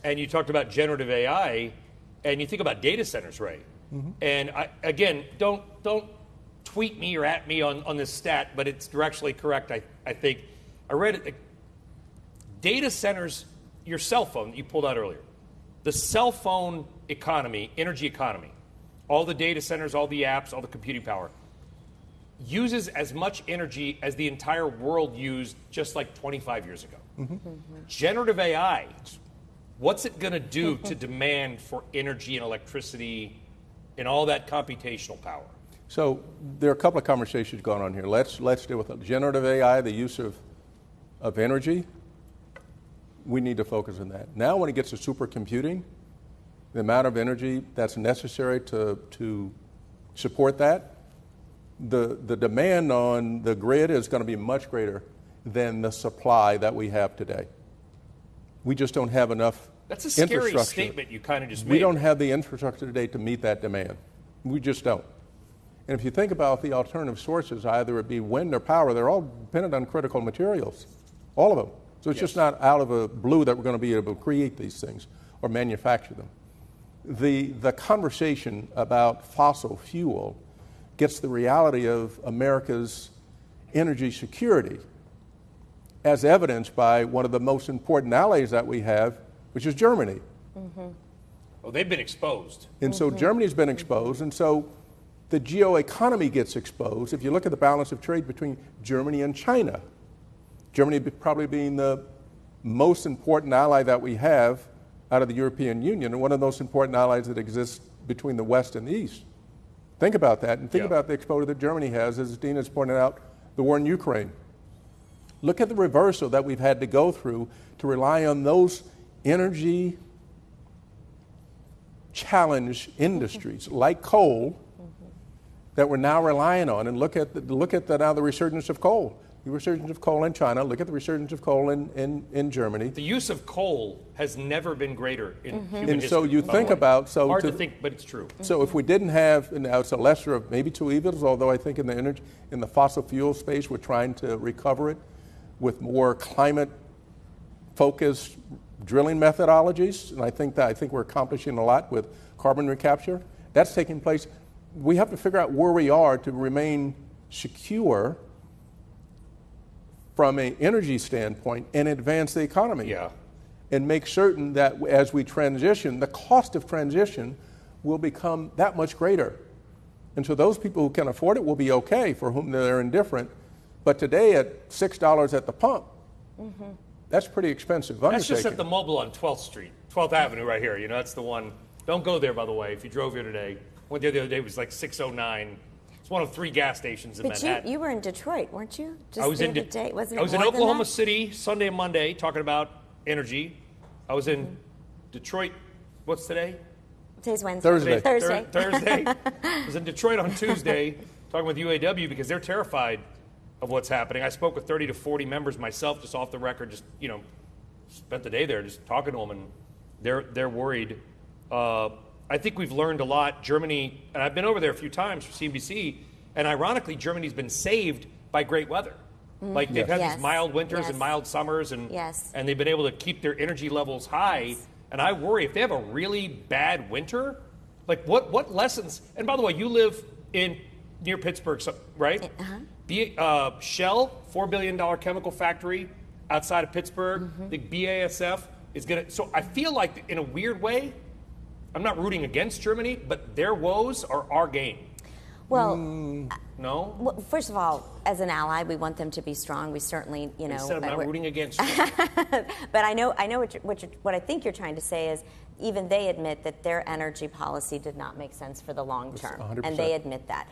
and you talked about generative AI, and you think about data centers, Ray. And again, don't tweet me or at me on this stat, but it's directionally correct, I think. I read it. Data centers, your cell phone that you pulled out earlier, the cell phone economy, energy economy, all the data centers, all the apps, all the computing power, uses as much energy as the entire world used just like 25 years ago. Generative AI, what's it going to do to demand for energy and electricity and all that computational power? So there are a couple of conversations going on here. Let's deal with it. Generative AI, the use of energy. We need to focus on that. Now when it gets to supercomputing, the amount of energy that's necessary to support that, the demand on the grid is going to be much greater than the supply that we have today. We just don't have enough That's a scary statement you kind of just made. We don't have the infrastructure today to meet that demand. We just don't. And if you think about the alternative sources, either it be wind or power, they're all dependent on critical materials, all of them. So it's just not out of a blue that we're going to be able to create these things or manufacture them. The conversation about fossil fuel gets the reality of America's energy security as evidenced by one of the most important allies that we have, which is Germany. Well, they've been exposed. And so Germany's been exposed, and so the geoeconomy gets exposed. If you look at the balance of trade between Germany and China, Germany probably being the most important ally that we have out of the European Union, and one of the most important allies that exists between the West and the East. Think about that, and think about the exposure that Germany has, as Dina's pointed out, the war in Ukraine. Look at the reversal that we've had to go through to rely on those energy challenge industries like coal that we're now relying on, and look at now the resurgence of coal. The resurgence of coal in China, look at the resurgence of coal in Germany. The use of coal has never been greater in human history. And so you think about... Hard to think, but it's true. So if we didn't have, now it's a lesser of maybe two evils, although I think in the fossil fuel space we're trying to recover it with more climate-focused drilling methodologies, and I think we're accomplishing a lot with carbon recapture. That's taking place. We have to figure out where we are to remain secure from an energy standpoint and advance the economy. And make certain that as we transition, the cost of transition will become that much greater. And so those people who can afford it will be okay, for whom they're indifferent. But today at $6 at the pump, that's pretty expensive. That's just at the Mobile on 12th Street, 12th Avenue right here. You know, that's the one. Don't go there, by the way, if you drove here today. Went there the other day, it was like $6.09. It's one of 3 gas stations in Manhattan. But you were in Detroit, weren't you? I was in Oklahoma City Sunday and Monday talking about energy. I was in Detroit. What's today? Today's Wednesday. Thursday. Thursday. I was in Detroit on Tuesday talking with UAW because they're terrified of what's happening. I spoke with 30 to 40 members myself, just off the record, just, you know, spent the day there just talking to them, and they're worried. I think we've learned a lot. Germany, and I've been over there a few times for CNBC, and ironically, Germany's been saved by great weather. Like they've had these mild winters and mild summers, and they've been able to keep their energy levels high. And I worry if they have a really bad winter, like what lessons? And by the way, you live near Pittsburgh, right? Shell, $4 billion chemical factory outside of Pittsburgh. The BASF is going to. So I feel like, in a weird way, I'm not rooting against Germany, but their woes are our gain. Well, no. Well, first of all, as an ally, we want them to be strong. We certainly, you know. Instead, I'm not rooting against you. But I know what I think you're trying to say is, even they admit that their energy policy did not make sense for the long term, 100%. and they admit that.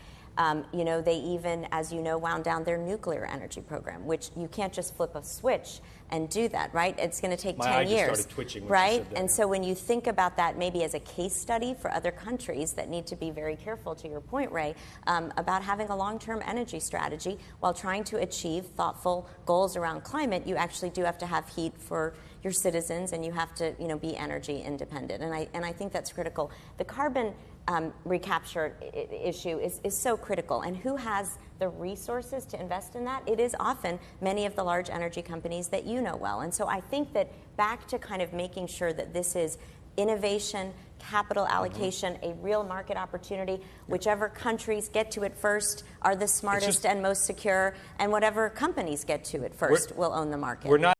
You know, they even, as you know, wound down their nuclear energy program, which you can't just flip a switch and do that, right? It's going to take 10 years. Started twitching when right? You said that, and so when you think about that maybe as a case study for other countries that need to be very careful, to your point, Ray, about having a long-term energy strategy while trying to achieve thoughtful goals around climate, you actually do have to have heat for your citizens, and you have to, you know, be energy independent. And I think that's critical. The carbon recapture issue is so critical, and who has the resources to invest in that? It is often many of the large energy companies that you know well. And so I think that back to kind of making sure that this is innovation, capital allocation, a real market opportunity. Whichever countries get to it first are the smartest and most secure, and whatever companies get to it first will own the market. We're not